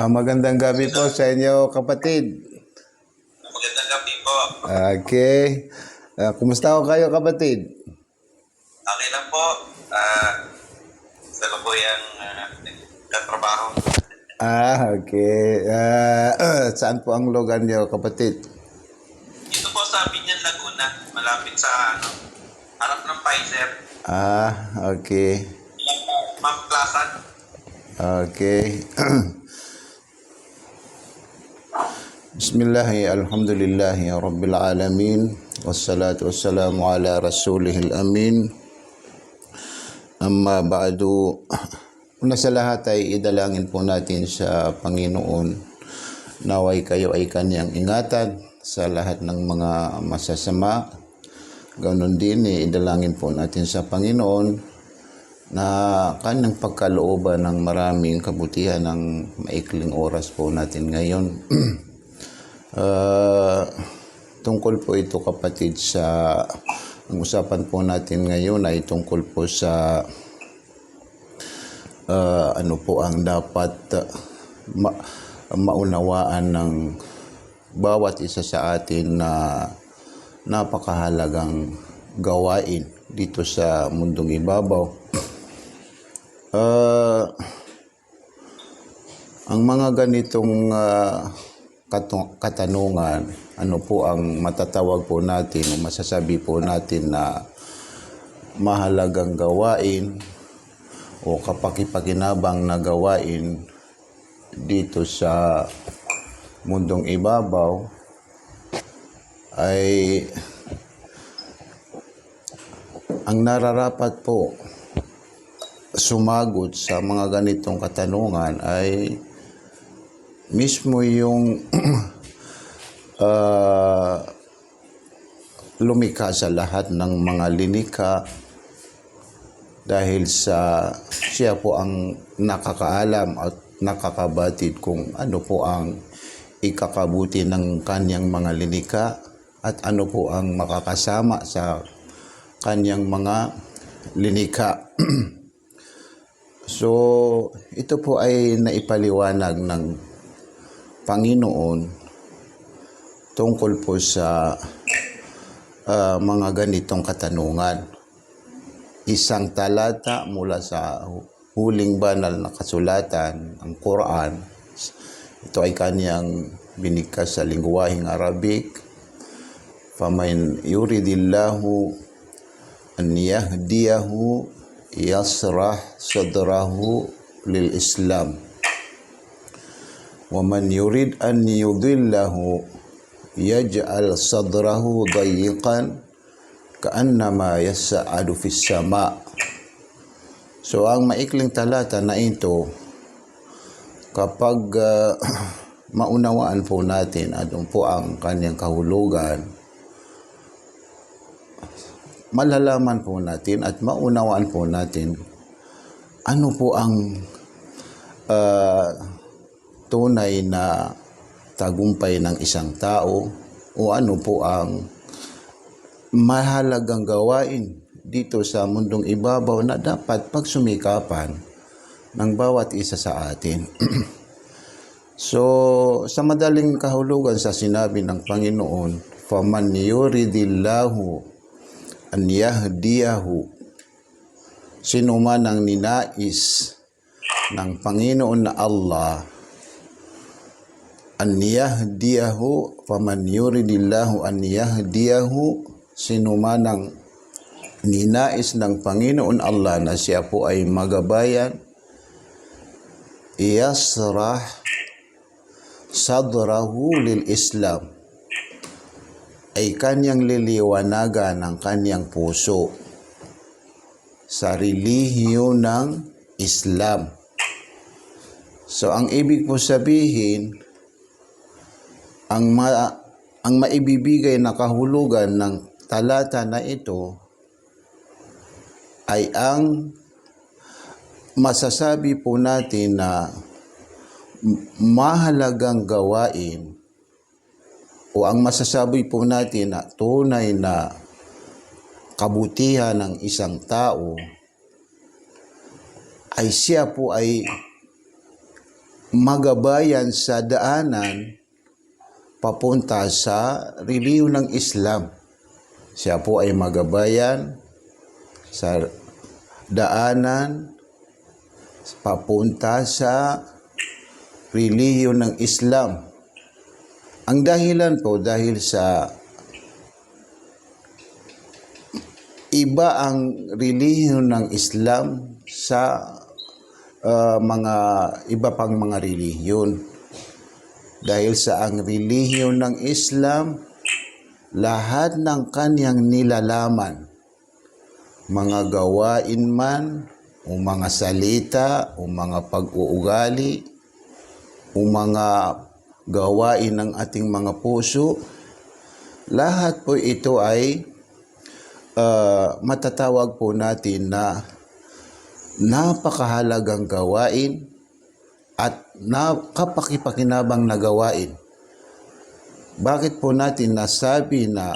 Magandang gabi po sa inyo, kapatid. Magandang gabi po. Okay. Kumusta ho kayo, kapatid? Okay lang po. Sa lubuyang nagtatrabaho. Okay. Saan po ang lugar niyo, kapatid? Dito po sa Binyan, Laguna. Malapit sa harap ng Pfizer. Okay. Ma'am Plaza. Okay. Bismillahi, alhamdulillahi, rabbil alamin. Wassalatu wassalamu ala rasulihil amin. Amma ba'du. Una sa lahat ay idalangin po natin sa Panginoon. Naway kayo ay kanyang ingatan sa lahat ng mga masasama. Ganon din idalangin po natin sa Panginoon na kanyang pagkalooban ng maraming kabutihan ng maikling oras po natin ngayon. Tungkol po ito, kapatid, sa ang usapan po natin ngayon ay tungkol po sa ano po ang dapat maunawaan ng bawat isa sa atin na napakahalagang gawain dito sa mundong ibabaw. Ang mga ganitong katanungan, ano po ang matatawag po natin o masasabi po natin na mahalagang gawain o kapakipakinabang na gawain dito sa mundong ibabaw ay ang nararapat po sumagot sa mga ganitong katanungan ay mismo yung lumikha sa lahat ng mga linikha, dahil sa siya po ang nakakaalam at nakakabatid kung ano po ang ikakabuti ng kanyang mga linikha at ano po ang makakasama sa kanyang mga linikha. So, ito po ay naipaliwanag ng Panginoon tungkol po sa mga ganitong katanungan. Isang talata mula sa huling banal na kasulatan, ang Quran. Ito ay kanyang binigkas sa lingwaheng Arabic. Faman yuridillahu an yahdiyahu yasrah sadrahu lil Islam. Waman yurid an yudillahu yaj'al sadrahu dayiqan ka'annama yas'adu fis sama. So ang maikling talata na ito, kapag maunawaan po natin ano po ang kanyang kahulugan, malalaman po natin at maunawaan po natin ano po ang tunay na tagumpay ng isang tao o ano po ang mahalagang gawain dito sa mundong ibabaw na dapat pagsumikapan ng bawat isa sa atin. So, sa madaling kahulugan sa sinabi ng Panginoon, faman yuridillahu an yahdiyahu, sino man ang ninais ng Panginoon na Allah, an yahdiyahu, faman yuridillahu an yahdiyahu, sino man ang ninais ng Panginoon Allah na siya po ay magabayan, yasrah sadrahu lil Islam, ay kanyang liliwanagan ng kanyang puso sa relihiyon ng Islam. So ang ibig po sabihin, ang maibibigay na kahulugan ng talata na ito ay ang masasabi po natin na mahalagang gawain o ang masasabi po natin na tunay na kabutihan ng isang tao ay siya po ay magabayan sa daanan papunta sa relihiyon ng Islam. Siya po ay magabayan sa daanan papunta sa relihiyon ng Islam. Ang dahilan po dahil sa iba ang relihiyon ng Islam sa mga iba pang mga relihiyon. Dahil sa ang relihiyon ng Islam, lahat ng kanyang nilalaman, mga gawain man, o mga salita, o mga pag-uugali, o mga gawain ng ating mga puso, lahat po ito ay matatawag po natin na napakahalagang gawain at kapakipakinabang na gawain. Bakit po natin nasabi na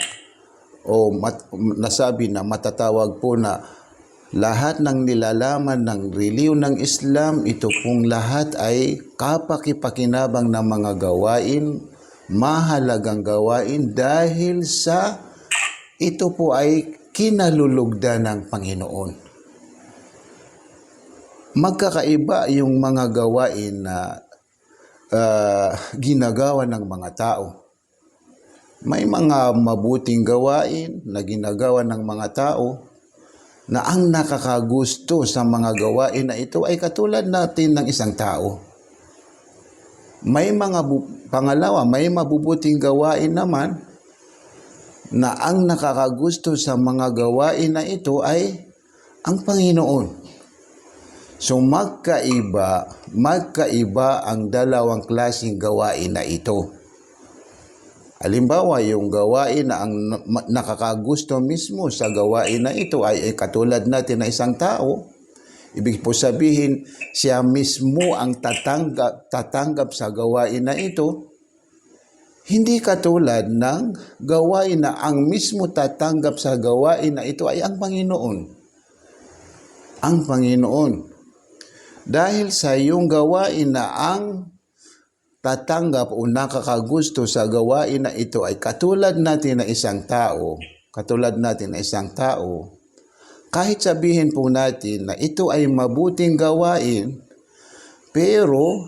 matatawag po na lahat ng nilalaman ng relihiyon ng Islam, ito pong lahat ay kapakipakinabang na mga gawain, mahalagang gawain dahil sa ito po ay kinalulugdan ng Panginoon. Magkakaiba yung mga gawain na ginagawa ng mga tao. May mga mabuting gawain na ginagawa ng mga tao na ang nakakagusto sa mga gawain na ito ay katulad natin ng isang tao. May may mabubuting gawain naman na ang nakakagusto sa mga gawain na ito ay ang Panginoon. So magkaiba ang dalawang klaseng gawain na ito. Halimbawa, yung gawain na ang nakakagusto mismo sa gawain na ito ay katulad natin na isang tao. Ibig po sabihin, siya mismo ang tatanggap sa gawain na ito. Hindi katulad ng gawain na ang mismo tatanggap sa gawain na ito ay ang Panginoon. Ang Panginoon. Dahil sa iyong gawain na ang tatanggap o nakakagusto sa gawain na ito ay katulad natin na isang tao, kahit sabihin po natin na ito ay mabuting gawain, pero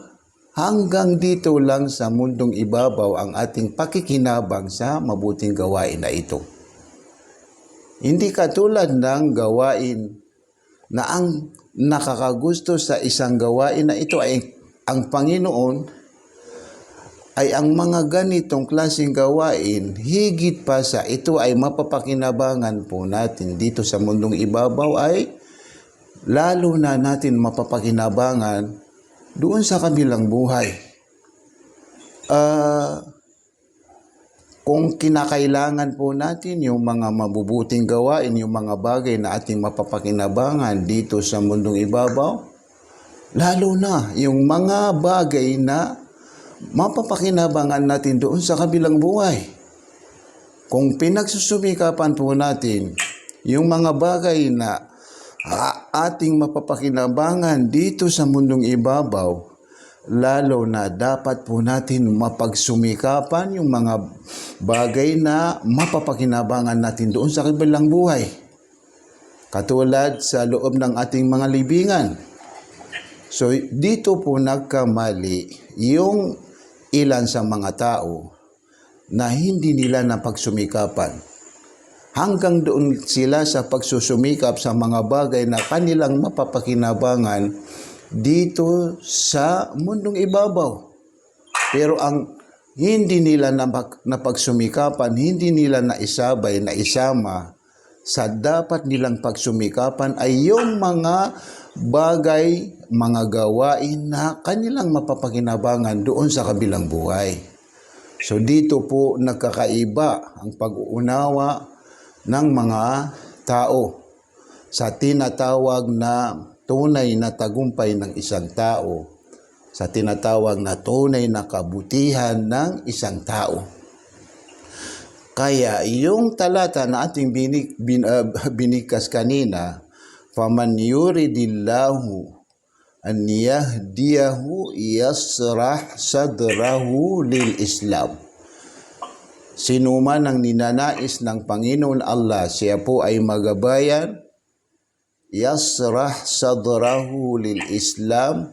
hanggang dito lang sa mundong ibabaw ang ating pakikinabang sa mabuting gawain na ito. Hindi katulad ng gawain na ang nakakagusto sa isang gawain na ito ay ang Panginoon, ay ang mga ganitong klaseng gawain, higit pa sa ito ay mapapakinabangan po natin dito sa mundong ibabaw, ay lalo na natin mapapakinabangan doon sa kabilang buhay. Kung kinakailangan po natin yung mga mabubuting gawain, yung mga bagay na ating mapapakinabangan dito sa mundong ibabaw, lalo na yung mga bagay na mapapakinabangan natin doon sa kabilang buhay. Kung pinagsusumikapan po natin yung mga bagay na ating mapapakinabangan dito sa mundong ibabaw, lalo na dapat po natin mapagsumikapan yung mga bagay na mapapakinabangan natin doon sa kabilang buhay. Katulad sa loob ng ating mga libingan. So dito po nagkamali yung ilan sa mga tao na hindi nila napagsumikapan. Hanggang doon sila sa pagsusumikap sa mga bagay na kanilang mapapakinabangan dito sa mundong ibabaw. Pero ang hindi nila napagsumikapan, hindi nila naisama sa dapat nilang pagsumikapan ay yung mga bagay, mga gawain na kanilang mapapakinabangan doon sa kabilang buhay. So dito po nagkakaiba ang pag-uunawa ng mga tao sa tinatawag na tunay na tagumpay ng isang tao, sa tinatawag na tunay na kabutihan ng isang tao. Kaya yung talata na ating binigkas kanina, faman yuridillahu an yahdiyahu yasrah sadrahu lil Islam. Sino man ang ninanais ng Panginoon Allah, siya po ay magabayan, yasrah sadrahu lil Islam,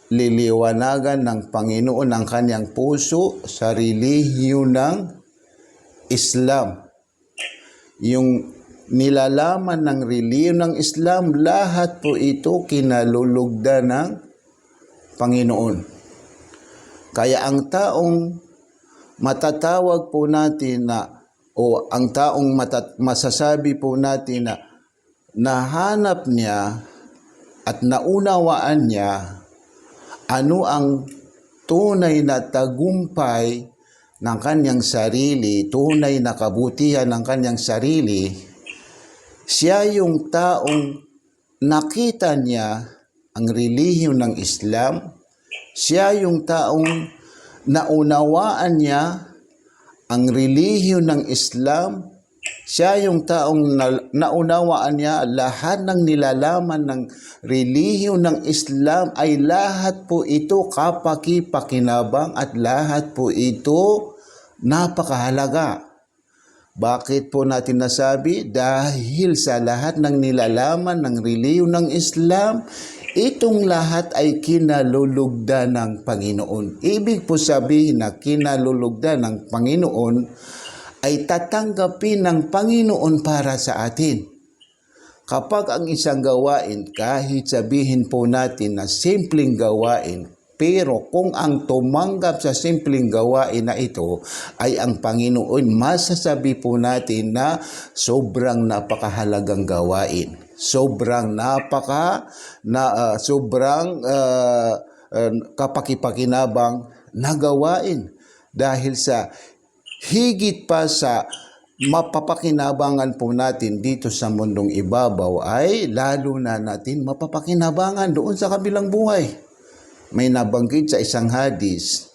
liliwanagan ng Panginoon ang kanyang puso sa relihiyon ng Islam. Yung nilalaman ng relihiyon ng Islam, lahat po ito kinalulugdan ng Panginoon. Kaya ang taong matatawag po natin na, o ang taong masasabi po natin na nahanap niya at naunawaan niya ano ang tunay na tagumpay ng kanyang sarili, tunay na kabutihan ng kanyang sarili, siya yung taong nakita niya ang relihiyon ng Islam, siya yung taong naunawaan niya ang relihiyon ng Islam, siya yung taong naunawaan niya lahat ng nilalaman ng relihiyon ng Islam ay lahat po ito kapaki-pakinabang at lahat po ito napakahalaga. Bakit po natin nasabi? Dahil sa lahat ng nilalaman ng relihiyon ng Islam, itong lahat ay kinalulugdan ng Panginoon. Ibig po sabihin na kinalulugdan ng Panginoon ay tatanggapin ng Panginoon para sa atin. Kapag ang isang gawain, kahit sabihin po natin na simpleng gawain, pero kung ang tumanggap sa simpleng gawain na ito ay ang Panginoon, masasabi po natin na sobrang napakahalagang gawain. Sobrang kapakipakinabang na gawain. Dahil sa higit pa sa mapapakinabangan po natin dito sa mundong ibabaw ay lalo na natin mapapakinabangan doon sa kabilang buhay. May nabanggit sa isang hadis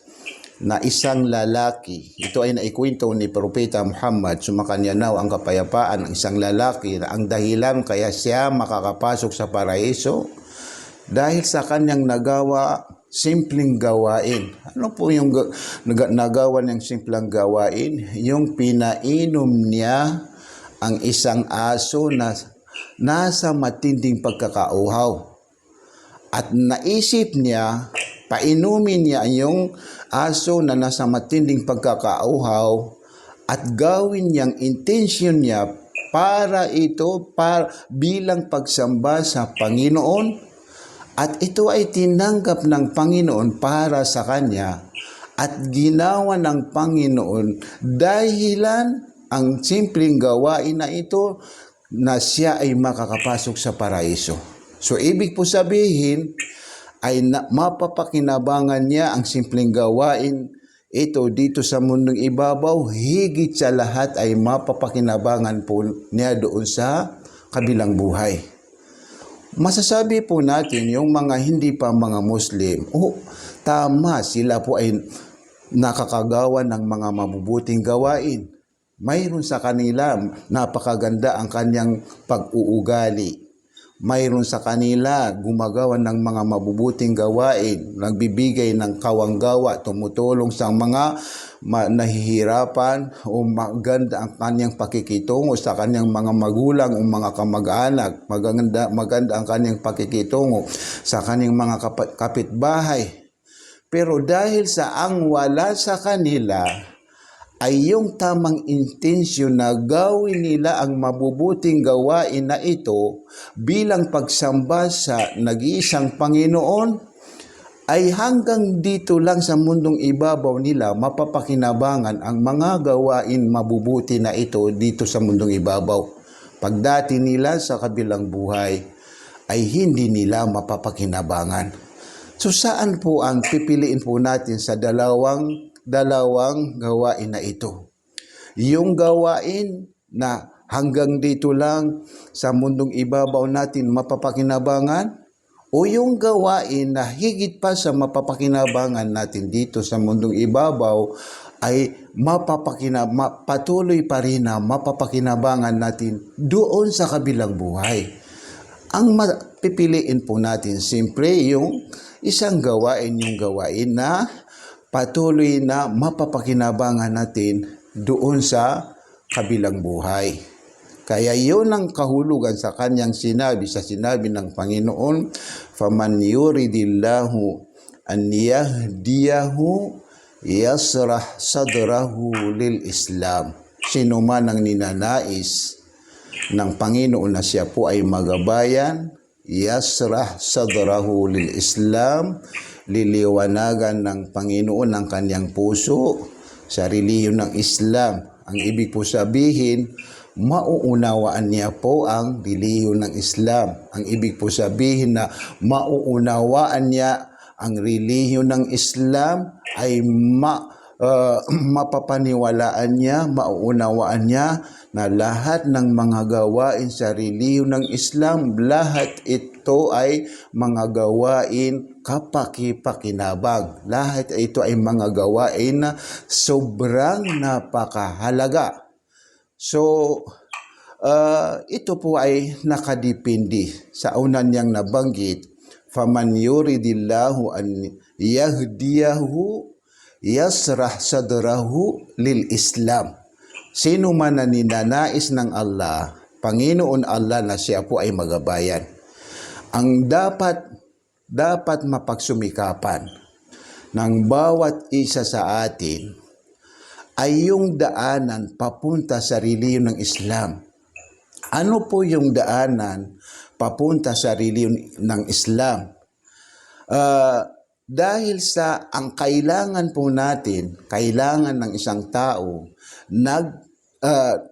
na isang lalaki, ito ay naikwento ni Propeta Muhammad, sumakanya naw ang kapayapaan ng isang lalaki na ang dahilan kaya siya makakapasok sa paraiso dahil sa kanyang nagawa simpleng gawain. Ano po yung nagawa ng simpleng gawain? Yung pinainom niya ang isang aso na nasa matinding pagkakauhaw. At naisip niya, painumin niya yung aso na nasa matinding pagkakauhaw at gawin niyang intensyon niya para bilang pagsamba sa Panginoon. At ito ay tinanggap ng Panginoon para sa kanya at ginawa ng Panginoon dahilan ang simpleng gawain na ito na siya ay makakapasok sa paraiso. So, ibig po sabihin ay mapapakinabangan niya ang simpleng gawain ito dito sa mundong ibabaw, higit sa lahat ay mapapakinabangan po niya doon sa kabilang buhay. Masasabi po natin yung mga hindi pa mga Muslim, tama, sila po ay nakakagawa ng mga mabubuting gawain. Mayroon sa kanila, napakaganda ang kanyang pag-uugali. Mayroon sa kanila gumagawa ng mga mabubuting gawain, nagbibigay ng kawanggawa, tumutulong sa mga nahihirapan o maganda ang kanyang pakikitungo sa kanyang mga magulang o mga kamag-anak. Maganda ang kanyang pakikitungo sa kanyang mga kapitbahay. Pero dahil sa ang wala sa kanila ay yung tamang intensyon na gawin nila ang mabubuting gawain na ito bilang pagsamba sa nag-iisang Panginoon, ay hanggang dito lang sa mundong ibabaw nila mapapakinabangan ang mga gawain mabubuti na ito dito sa mundong ibabaw. Pagdating nila sa kabilang buhay ay hindi nila mapapakinabangan. So saan po ang pipiliin po natin sa dalawang gawain na ito? Yung gawain na hanggang dito lang sa mundong ibabaw natin mapapakinabangan, o yung gawain na higit pa sa mapapakinabangan natin dito sa mundong ibabaw ay patuloy pa rin na mapapakinabangan natin doon sa kabilang buhay. ang pipiliin po natin siyempre yung isang gawain, yung gawain na patuloy na mapapakinabangan natin doon sa kabilang buhay. Kaya yun ang kahulugan sa kanyang sinabi, sa sinabi ng Panginoon, "Faman yuridillahu an yahdiyahu yasrah sadrahu lil Islam." Sino man ang ninanais ng Panginoon na siya po ay magabayan, yasrah sadrahu lil Islam, liliwanagan ng Panginoon ang kanyang puso sa relihiyon ng Islam. Ang ibig po sabihin, mauunawaan niya po ang relihiyon ng Islam. Ang ibig po sabihin na mauunawaan niya ang relihiyon ng Islam ay mapapaniwalaan niya, mauunawaan niya na lahat ng mga gawain sa relihiyon ng Islam, lahat ito ay mga gawain kapaki-pakinabang. Lahat ito ay mga gawain na sobrang napakahalaga. So, ito po ay nakadepende sa una niyang nabanggit, "Faman yuridillahu an yahdiyahu yasrah sadrahu lil Islam." Sino man na ninanais ng Allah, Panginoon Allah, na siya po ay magabayan. Ang dapat mapagsumikapan ng bawat isa sa atin ay yung daanan papunta sa relihiyon ng Islam. Ano po yung daanan papunta sa relihiyon ng Islam? Dahil sa ang kailangan po natin, kailangan ng isang tao,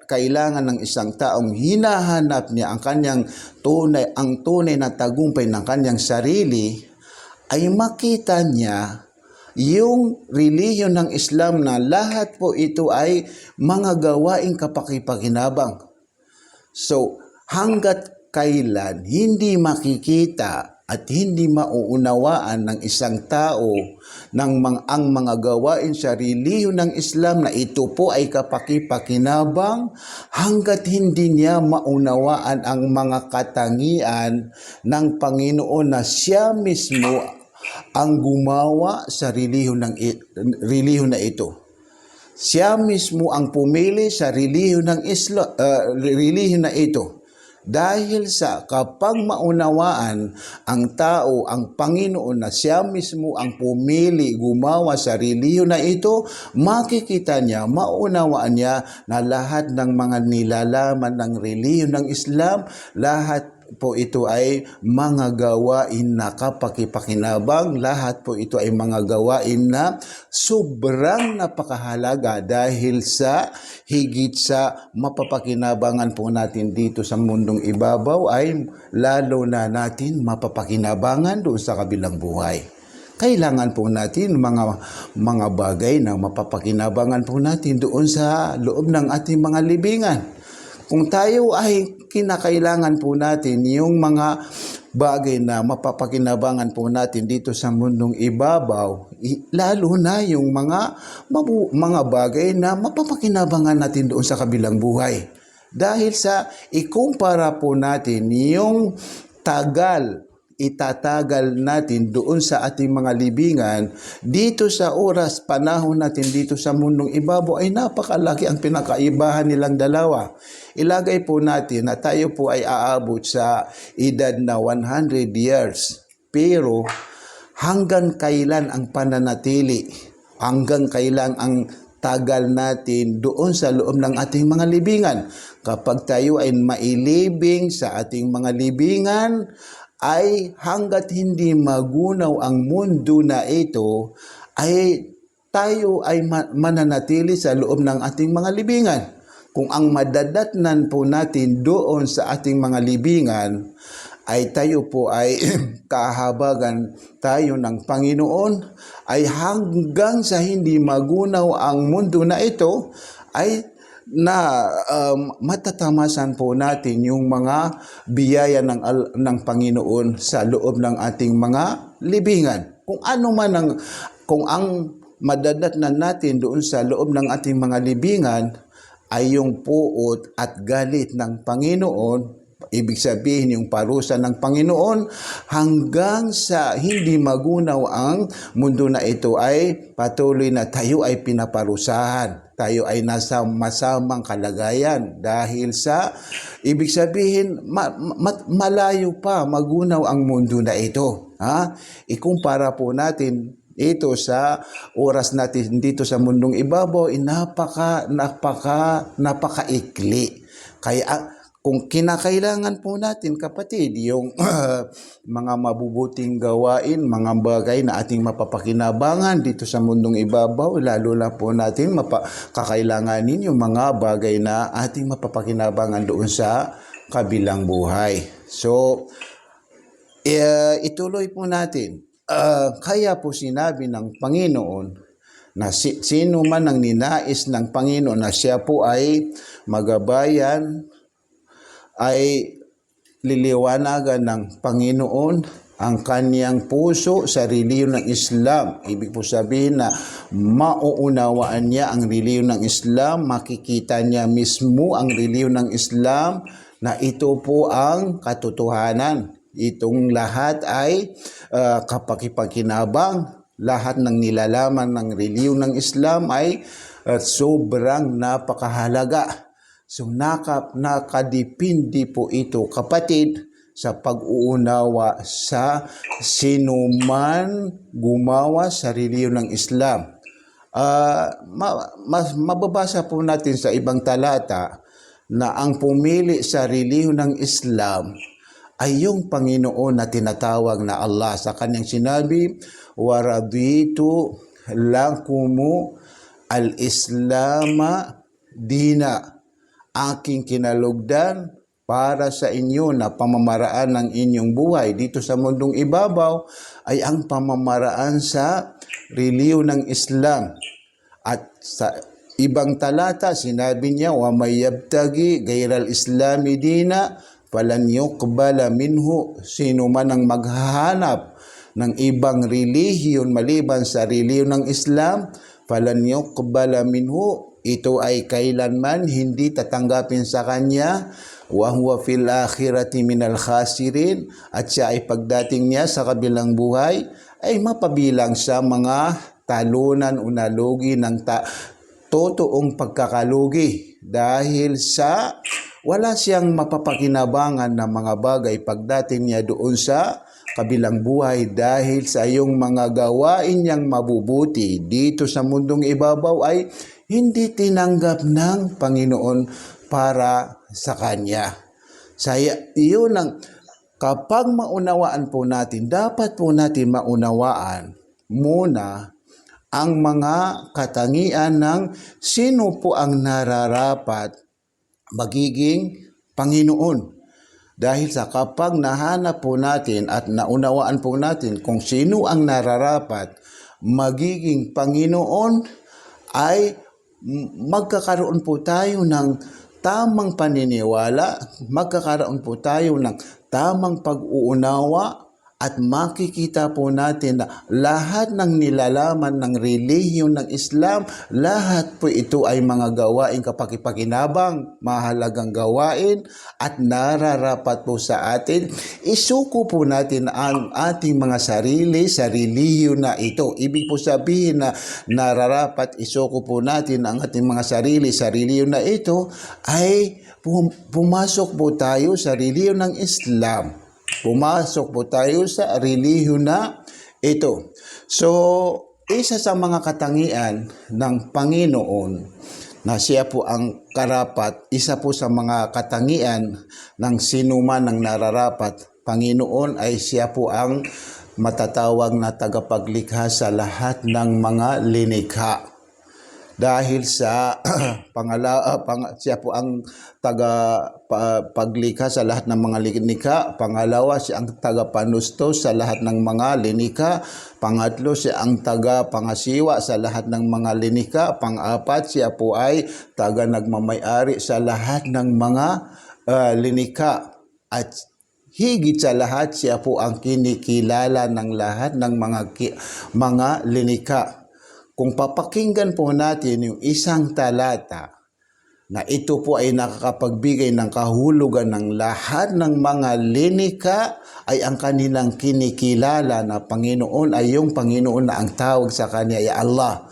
kailangan ng isang taong hinahanap niya ang kanyang tunay na tagumpay ng kanyang sarili, ay makita niya yung relihiyon ng Islam na lahat po ito ay mga gawaing kapaki-pakinabang. So, hanggat kailan hindi makikita at hindi mauunawaan ng isang tao ang mga gawain sa relihiyon ng Islam na ito po ay kapaki-pakinabang, hanggat hindi niya maunawaan ang mga katangian ng Panginoon na siya mismo ang gumawa sa relihiyon na ito. Siya mismo ang pumili sa relihiyon ng relihiyon na ito. Dahil sa kapag maunawaan ang tao, ang Panginoon na siya mismo ang pumili, gumawa sa relihiyon na ito, makikita niya, maunawaan niya na lahat ng mga nilalaman ng relihiyon ng Islam, lahat po ito ay mga gawain na kapaki-pakinabang, lahat po ito ay mga gawain na sobrang napakahalaga dahil sa higit sa mapapakinabangan po natin dito sa mundong ibabaw ay lalo na natin mapapakinabangan doon sa kabilang buhay. Kailangan po natin mga bagay na mapapakinabangan po natin doon sa loob ng ating mga libingan. Kung tayo ay kinakailangan po natin yung mga bagay na mapapakinabangan po natin dito sa mundong ibabaw, lalo na yung mga bagay na mapapakinabangan natin doon sa kabilang buhay. Dahil sa ikumpara po natin yung itatagal natin doon sa ating mga libingan, dito sa oras, panahon natin dito sa mundong ibabaw ay napakalaki ang pinakaibahan nilang dalawa. Ilagay po natin na tayo po ay aabot sa edad na 100 years. Pero hanggang kailan ang pananatili? Hanggang kailan ang tagal natin doon sa loob ng ating mga libingan? Kapag tayo ay mailibing sa ating mga libingan, ay hanggat hindi magunaw ang mundo na ito, ay tayo ay mananatili sa loob ng ating mga libingan. Kung ang madadatnan po natin doon sa ating mga libingan ay tayo po ay kahabagan tayo ng Panginoon, ay hanggang sa hindi magunaw ang mundo na ito, ay matatamasan po natin yung mga biyaya ng Panginoon sa loob ng ating mga libingan. Kung ang madadatnan natin doon sa loob ng ating mga libingan ay yung puot at galit ng Panginoon, Ibig sabihin yung parusa ng Panginoon hanggang sa hindi magunaw ang mundo na ito ay patuloy na tayo ay pinaparusahan. Tayo ay nasa masamang kalagayan dahil sa ibig sabihin malayo pa magunaw ang mundo na ito. Ikumpara po natin ito sa oras natin dito sa mundong ibabaw, napakaikli. Kaya kung kinakailangan po natin, kapatid, yung mga mabubuting gawain, mga bagay na ating mapapakinabangan dito sa mundong ibabaw, lalo na po natin kakailanganin yung mga bagay na ating mapapakinabangan doon sa kabilang buhay. So, ituloy po natin. Kaya po sinabi ng Panginoon na sino man ang ninais ng Panginoon na siya po ay magabayan, ay liliwanagan ng Panginoon ang kaniyang puso sa relihiyon ng Islam. Ibig po sabihin na mauunawaan niya ang relihiyon ng Islam, makikita niya mismo ang relihiyon ng Islam na ito po ang katotohanan. Itong lahat ay kapaki-pakinabang, lahat ng nilalaman ng relihiyon ng Islam ay sobrang napakahalaga. So nakadepende po ito, kapatid, sa pag-uunawa sa sinuman gumawa sa relihiyon ng Islam. Mababasa po natin sa ibang talata na ang pumili sa relihiyon ng Islam ay yung Panginoon na tinatawag na Allah. Sa kanyang sinabi, "Waraditu lakumu al-Islama dina." Aking kinalugdan para sa inyo na pamamaraan ng inyong buhay dito sa mundong ibabaw ay ang pamamaraan sa relihiyon ng Islam. At sa ibang talata, sinabi niya, "Wa may yabtagi gayral islami dina falan yuqbala minhu." Sino man ang maghahanap ng ibang relihiyon maliban sa relihiyon ng Islam, falan yuqbala minhu, ito ay kailanman hindi tatanggapin sa kanya, wa huwa fil akhirati minal khasirin, at siya ay pagdating niya sa kabilang buhay ay mapabilang sa mga talunan o nalugi ng totoong pagkakalugi dahil sa wala siyang mapapakinabangan na mga bagay pagdating niya doon sa kabilang buhay dahil sa iyong mga gawain niyang mabubuti dito sa mundong ibabaw ay hindi tinanggap ng Panginoon para sa Kanya. Iyon ang kapag maunawaan po natin, dapat po natin maunawaan muna ang mga katangian ng sino po ang nararapat magiging Panginoon. Dahil sa kapag nahanap po natin at naunawaan po natin kung sino ang nararapat magiging Panginoon, ay magkakaroon po tayo ng tamang paniniwala, magkakaroon po tayo ng tamang pag-uunawa, at makikita po natin na lahat ng nilalaman ng relihiyon ng Islam, lahat po ito ay mga gawain kapaki-pakinabang, mahalagang gawain at nararapat po sa atin. Isuko po natin ang ating mga sarili sa relihiyon na ito. Ibig po sabihin na nararapat isuko po natin ang ating mga sarili sa relihiyon na ito ay pumasok po tayo sa relihiyon ng Islam. Pumasok po tayo sa relihiyon na ito. So, isa sa mga katangian ng Panginoon na siya po ang karapat, isa po sa mga katangian ng sinuman ng nararapat Panginoon ay siya po ang matatawag na tagapaglikha sa lahat ng mga linikha. Dahil sa siya po ang tagapaglikha sa lahat ng mga linikha. Pangalawa, siya ang tagapanusto sa lahat ng mga linikha. Pangatlo, siya ang tagapangasiwa sa lahat ng mga linikha. Pang-apat, siya po ay taga-nagmamay-ari sa lahat ng mga linikha. At higit sa lahat, siya po ang kinikilala ng lahat ng mga linikha. Kung papakinggan po natin yung isang talata na ito po ay nakakapagbigay ng kahulugan ng lahat ng mga linika ay ang kanilang kinikilala na Panginoon ay yung Panginoon na ang tawag sa kanya ay Allah.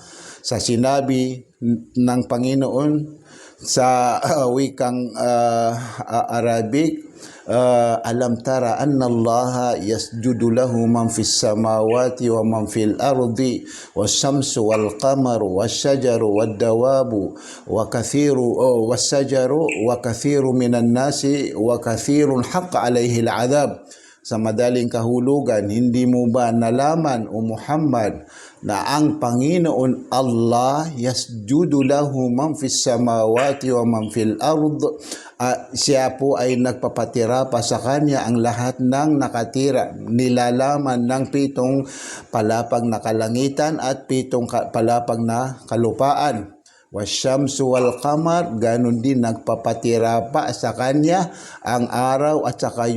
Sa sinabi ng Panginoon sa wikang Arabic, alam tara anna Allah yasjudu lahu man fis samawati wa man fil ardi wasyamsu wal qamaru wasyajaru wad dawabu wa kathiru wasyajaru wa kathiru minan nasi wa kathirun haqqa alaihi al adab. Sa madaling kahulugan, hindi mo ba nalaman o Muhammad na ang Panginoon Allah yasjudu lahu man fis samawati wa man fil ard, siya po ay nagpapatira pa sa kanya ang lahat ng nakatira, nilalaman ng 7 palapag na kalangitan at 7 palapag na kalupaan. Wasyamsu wal qamar, ganun din nagpapatira pa sa kanya ang araw at saka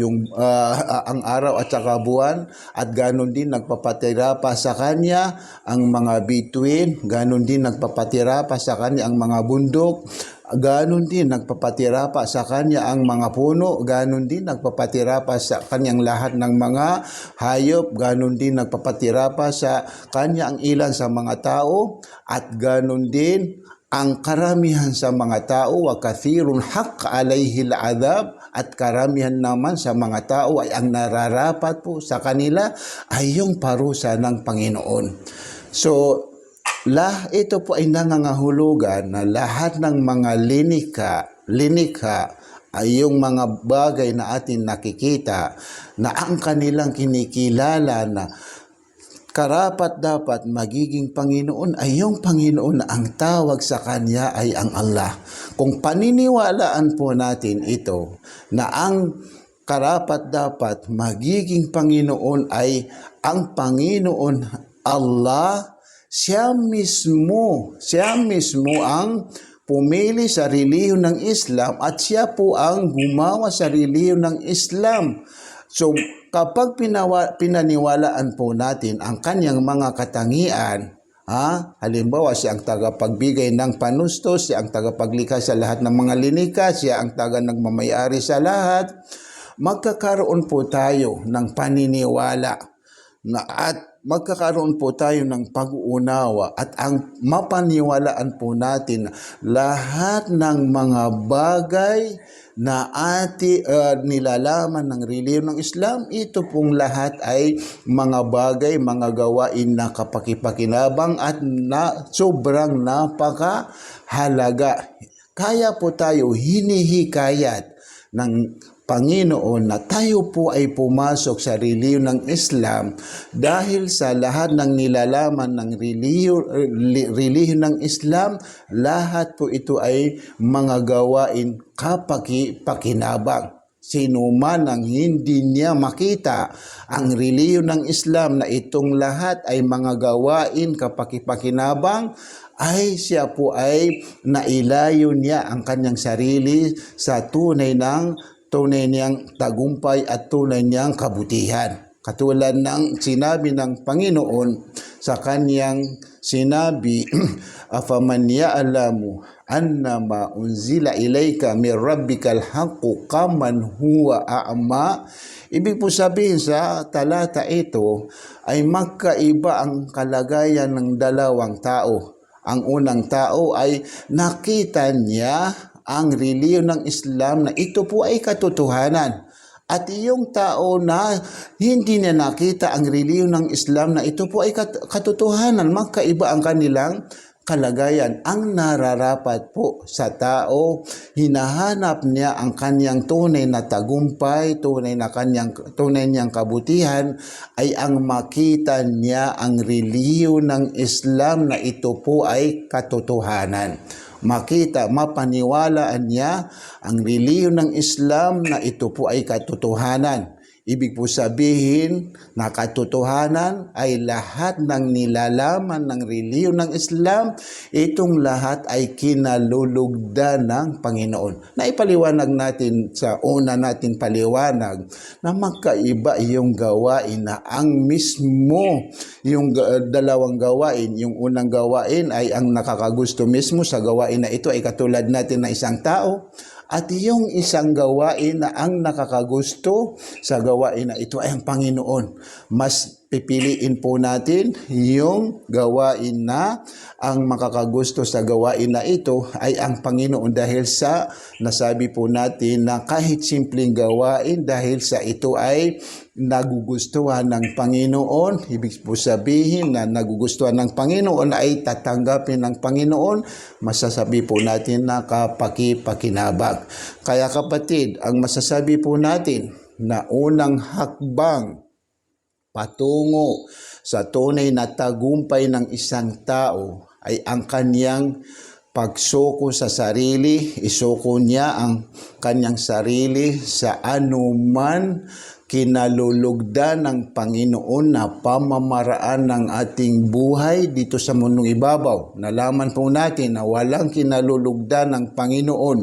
ang araw at saka buwan, at ganun din nagpapatira pa sa kanya ang mga bituin, ganun din nagpapatira pa sa kanya ang mga bundok, ganun din nagpapatira pa sa kanya ang mga puno, ganun din nagpapatira pa sa kanyang lahat ng mga hayop, ganun din nagpapatira pa sa kanya ang ilan sa mga tao, at ganun din ang karamihan sa mga tao, wa kathirun haqq alayhi al-adab, at karamihan naman sa mga tao ay ang nararapat po sa kanila ay yung parusa ng Panginoon. So, ito po ay nangangahulugan na lahat ng mga linikha ay yung mga bagay na atin nakikita na ang kanilang kinikilala na karapat dapat magiging Panginoon ay yung Panginoon na ang tawag sa Kanya ay ang Allah. Kung paniniwalaan po natin ito, na ang karapat dapat magiging Panginoon ay ang Panginoon Allah, siya mismo ang pumili sa relihiyon ng Islam at siya po ang gumawa sa relihiyon ng Islam. So, kapag pinaniwalaan po natin ang kanyang mga katangian, halimbawa siya ang tagapagbigay ng panustos, siya ang tagapaglikha sa lahat ng mga linika, siya ang nagmamayari sa lahat, magkakaroon po tayo ng paniniwala at magkakaroon po tayo ng pag-uunawa at ang mapaniwalaan po natin lahat ng mga bagay na nilalaman ng relihiyon ng Islam, ito pong lahat ay mga bagay, mga gawain na kapakipakinabang at na sobrang napakahalaga. Kaya po tayo hinihikayat ng Panginoon na tayo po ay pumasok sa relihiyon ng Islam dahil sa lahat ng nilalaman ng relihiyon ng Islam, lahat po ito ay mga gawain kapakipakinabang. Sino man ang hindi niya makita ang relihiyon ng Islam na itong lahat ay mga gawain kapakipakinabang, ay siya po ay nailayo niya ang kanyang sarili sa tunay niyang tagumpay at tunay niyang kabutihan. Katulad ng sinabi ng Panginoon sa kanyang sinabi, afaman ya'lamu annama unzila ilayka min rabbikal haqqu kaman huwa a'ma. Ibig po sabihin sa talata ito ay magkaiba ang kalagayan ng dalawang tao. Ang unang tao ay nakita niya ang relihiyon ng Islam na ito po ay katotohanan. At yung tao na hindi niya nakita ang relihiyon ng Islam na ito po ay katotohanan, magkaiba ang kanilang kalagayan. Ang nararapat po sa tao, hinahanap niya ang kanyang tunay na tagumpay, tunay niyang kabutihan, ay ang makita niya ang relihiyon ng Islam na ito po ay katotohanan. Mapaniwalaan niya ang relihiyon ng Islam na ito po ay katotohanan. Ibig po sabihin na katotohanan ay lahat ng nilalaman ng relihiyon ng Islam, itong lahat ay kinalulugdan ng Panginoon. Naipaliwanag natin sa una natin paliwanag na magkaiba yung gawain na ang mismo, yung dalawang gawain. Yung unang gawain ay ang nakakagusto mismo sa gawain na ito ay katulad natin na isang tao. At yung isang gawain na ang nakakagusto sa gawain na ito ay ang Panginoon. Mas pipiliin po natin yung gawain na ang makakagusto sa gawain na ito ay ang Panginoon dahil sa nasabi po natin na kahit simpleng gawain dahil sa ito ay nagugustuhan ng Panginoon, ibig po sabihin na nagugustuhan ng Panginoon ay tatanggapin ng Panginoon, masasabi po natin na kapaki-pakinabang. Kaya kapatid, ang masasabi po natin na unang hakbang patungo sa tunay na tagumpay ng isang tao ay ang kanyang pagsuko sa sarili, isuko niya ang kanyang sarili sa anuman kinalulugdan ng Panginoon na pamamaraan ng ating buhay dito sa mundong ibabaw. Nalaman po natin na walang kinalulugdan ng Panginoon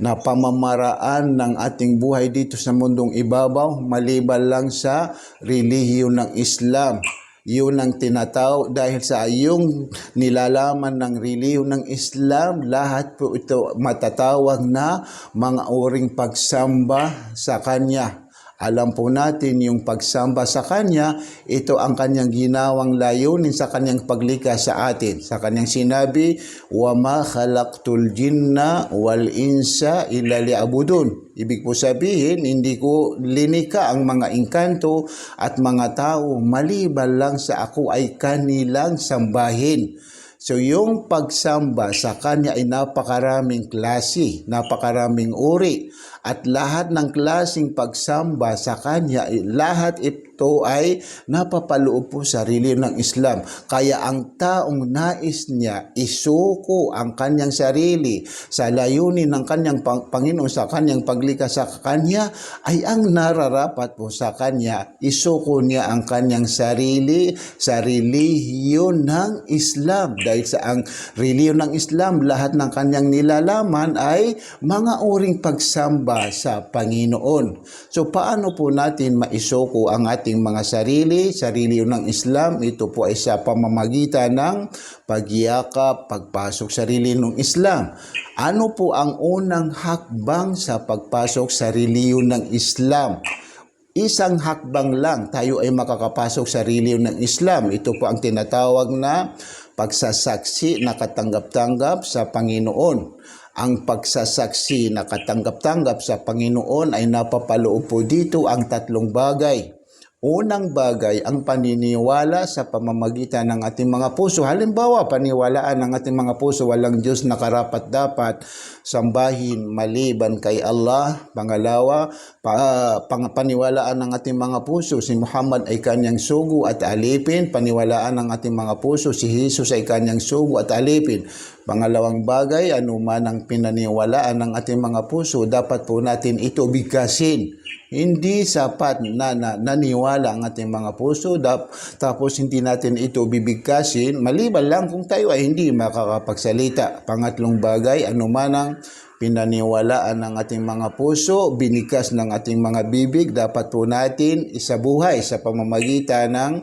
na pamamaraan ng ating buhay dito sa mundong ibabaw maliban lang sa relihiyon ng Islam. Yun ang tinatawag dahil sa yung nilalaman ng relihiyon ng Islam, lahat po ito matatawag na mga uring pagsamba sa Kanya. Alam po natin yung pagsamba sa Kanya, ito ang Kanyang ginawang layunin sa Kanyang paglikha sa atin. Sa Kanyang sinabi, وَمَا خَلَقْتُ الْجِنَّ وَالْإِنسَ إِلَّا لِيَعْبُدُونِ. Ibig po sabihin, hindi ko linika ang mga engkanto at mga tao maliban lang sa ako ay kanilang sambahin. So yung pagsamba sa Kanya ay napakaraming klase, napakaraming uri. At lahat ng klaseng pagsamba sa Kanya, lahat ito ay napapaloob po sa relihiyon ng Islam. Kaya ang taong nais niya isuko ang kanyang sarili sa layunin ng kanyang Panginoon sa kanyang paglikha sa Kanya, ay ang nararapat po sa Kanya, isuko niya ang kanyang sarili sa relihiyon ng Islam. Dahil sa ang relihiyon ng Islam, lahat ng kanyang nilalaman ay mga uring pagsamba sa Panginoon. So paano po natin maisuko ang ating mga sarili sa relihiyon ng Islam? Ito po ay sa pamamagitan ng pagyakap, pagpasok sa relihiyon ng Islam. Ano po ang unang hakbang sa pagpasok sa relihiyon ng Islam? Isang hakbang lang tayo ay makakapasok sa relihiyon ng Islam. Ito po ang tinatawag na pagsasaksi na katanggap-tanggap sa Panginoon. Ang pagsasaksi na katanggap-tanggap sa Panginoon ay napapaloob po dito ang tatlong bagay. Unang bagay, ang paniniwala sa pamamagitan ng ating mga puso. Halimbawa, paniwalaan ng ating mga puso, walang Diyos na karapat-dapat sambahin maliban kay Allah. Pangalawa, paniwalaan ng ating mga puso, si Muhammad ay kanyang sugo at alipin. Paniwalaan ng ating mga puso, si Jesus ay kanyang sugo at alipin. Pangalawang bagay, anuman ang pinaniwalaan ng ating mga puso, dapat po natin ito bigkasin. Hindi sapat na naniwala ang ating mga puso, tapos hindi natin ito bibigkasin, maliban lang kung tayo ay hindi makakapagsalita. Pangatlong bagay, anuman ang pinaniwalaan ng ating mga puso, binikas ng ating mga bibig, dapat po natin isabuhay sa pamamagitan ng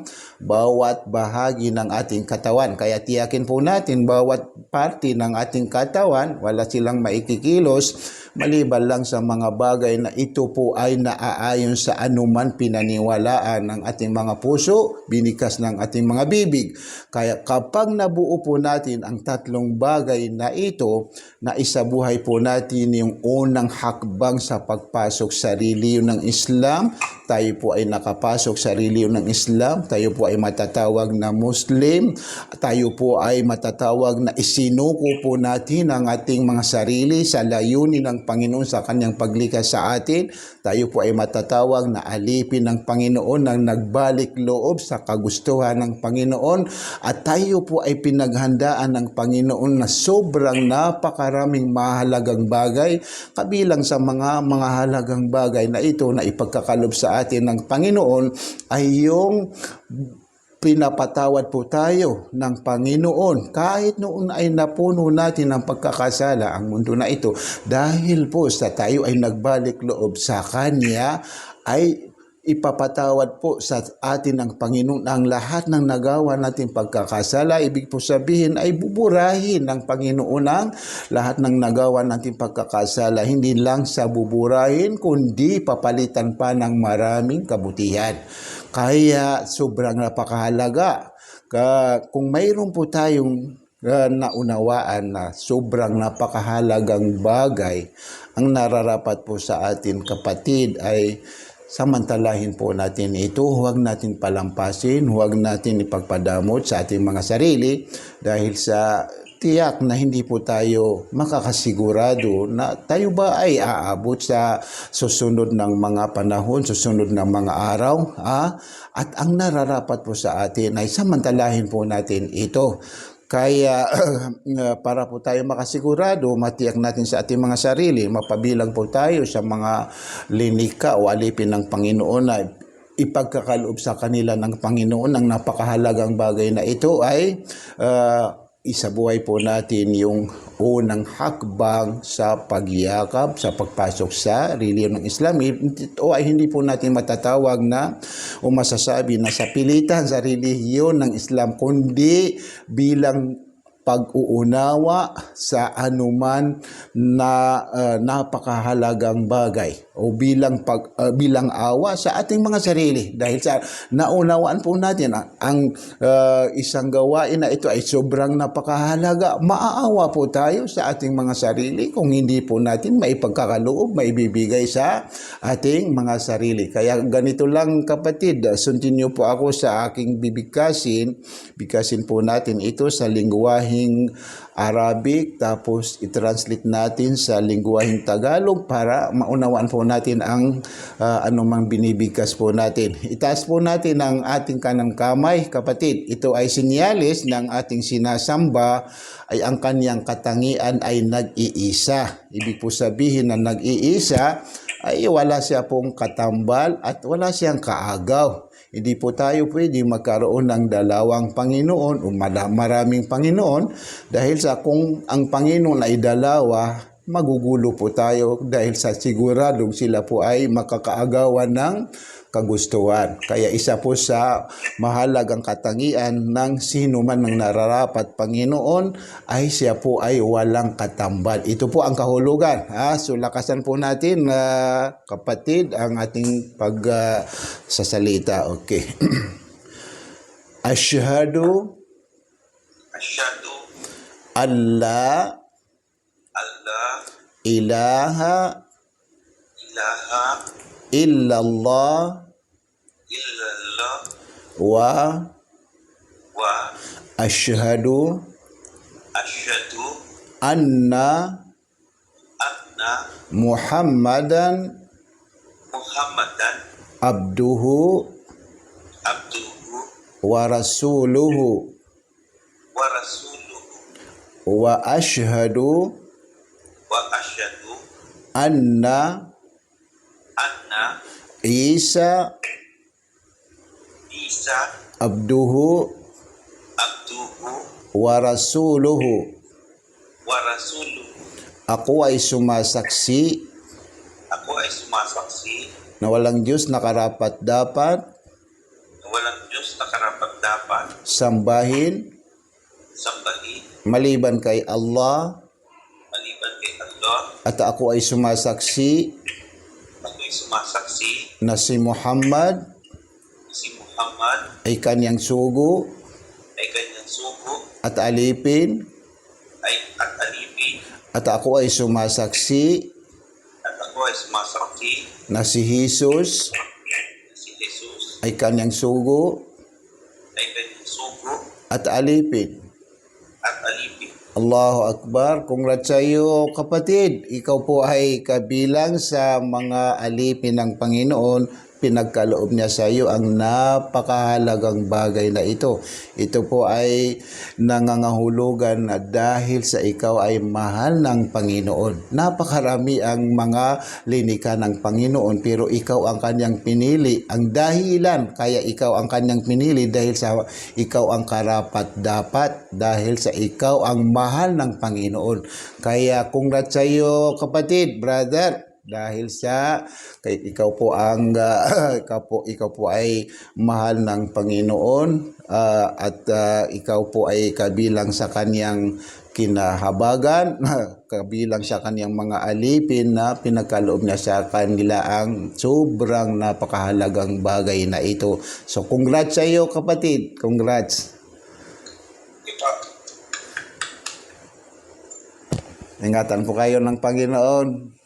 bawat bahagi ng ating katawan. Kaya tiyakin po natin bawat parte ng ating katawan, wala silang maikikilos, maliban lang sa mga bagay na ito po ay naaayon sa anuman pinaniwalaan ng ating mga puso, binikas ng ating mga bibig. Kaya kapag nabuo po natin ang tatlong bagay na ito, na isabuhay po natin yung unang hakbang sa pagpasok sa relihiyon ng Islam, tayo po ay nakapasok sa relihiyon ng Islam, tayo po ay matatawag na Muslim, tayo po ay matatawag na isinuko po natin ang ating mga sarili sa layunin ng ng Panginoon sa kanyang paglikas sa atin, tayo po ay matatawag na alipin ng Panginoon ng nagbalik loob sa kagustuhan ng Panginoon, at tayo po ay pinaghandaan ng Panginoon na sobrang napakaraming mahalagang bagay. Kabilang sa mga mahalagang bagay na ito na ipagkakalob sa atin ng Panginoon ay yung pinapatawad po tayo ng Panginoon kahit noon ay napuno natin ng pagkakasala ang mundo na ito, dahil po sa tayo ay nagbalik loob sa Kanya, ay ipapatawad po sa atin ng Panginoon ang lahat ng nagawa nating pagkakasala. Ibig po sabihin ay buburahin ng Panginoon ang lahat ng nagawa nating pagkakasala. Hindi lang sa buburahin, kundi papalitan pa ng maraming kabutihan. Kaya sobrang napakahalaga. Kung mayroon po tayong naunawaan na sobrang napakahalagang bagay, ang nararapat po sa atin, kapatid, ay samantalahin po natin ito. Huwag natin palampasin, huwag natin ipagpadamot sa ating mga sarili, dahil sa tiyak na hindi po tayo makakasigurado na tayo ba ay aabot sa susunod ng mga panahon, susunod ng mga araw. At ang nararapat po sa atin ay samantalahin po natin ito. Kaya para po tayo makasigurado, matiyak natin sa ating mga sarili, mapabilang po tayo sa mga linika o alipin ng Panginoon na ipagkakaloob sa kanila ng Panginoon. Ang napakahalagang bagay na ito ay isabuhay po natin yung unang hakbang sa pagyakap, sa pagpasok sa reliyon ng Islam. Ito ay hindi po natin matatawag na o masasabi na sa pilitan sa reliyon ng Islam, kundi bilang pag-uunawa sa anuman na napakahalagang bagay, o bilang awa sa ating mga sarili, dahil sa naunawaan po natin ang isang gawain na ito ay sobrang napakahalaga. Maaawa po tayo sa ating mga sarili kung hindi po natin maipagkakaloob, maibibigay sa ating mga sarili. Kaya ganito lang, kapatid, sundin niyo po ako sa aking bigkasin po natin ito sa lingwaheng Arabic, tapos i-translate natin sa lingwaheng Tagalog para maunawaan po natin ang anumang binibigkas po natin. Itaas po natin ang ating kanang kamay, kapatid. Ito ay sinyalis ng ating sinasamba ay ang kanyang katangian ay nag-iisa. Ibig po sabihin na nag-iisa ay wala siya pong katambal at wala siyang kaagaw. Hindi po tayo pwede magkaroon ng dalawang Panginoon o maraming Panginoon, dahil sa kung ang Panginoon ay dalawa, magugulo po tayo, dahil sa siguradong sila po ay makakaagawan ng kagustuhan. Kaya isa po sa mahalagang katangian ng sino man ng nararapat Panginoon ay siya po ay walang katambal. Ito po ang kahulugan. So lakasan po natin, kapatid, ang ating pagsasalita. Okay. Asyhadu alla ilaha illallah wa asyhadu anna Muhammadan abduhu wa rasuluhu wa asyhadu anna Isa abduhu wa rasuluhu. Ako ay sumasaksi na walang Diyos na karapat-dapat sambahin maliban kay Allah, at ako ay sumasaksi na si Muhammad ay kanyang sugo at alipin, at ako ay sumasaksi na si Jesus ay kanyang sugo at alipin. Allahu Akbar. Congrats sa iyo, kapatid. Ikaw po ay kabilang sa mga alipin ng Panginoon. Pinagkaloob niya sa iyo ang napakahalagang bagay na ito. Ito po ay nangangahulugan na dahil sa ikaw ay mahal ng Panginoon. Napakarami ang mga linika ng Panginoon pero ikaw ang kanyang pinili. Ang dahilan kaya ikaw ang kanyang pinili dahil sa ikaw ang karapat-dapat, dahil sa ikaw ang mahal ng Panginoon. Kaya congrats sa iyo, kapatid, brother. Dahil sa ikaw po ang ikaw po ay mahal ng Panginoon, at ikaw po ay kabilang sa kanyang kinahabagan, kabilang sa kanyang mga alipin na pinagkaloob niya sa kanila ang sobrang napakahalagang bagay na ito. So congrats sa iyo, kapatid. Congrats. Ito. Ingatan po kayo ng Panginoon.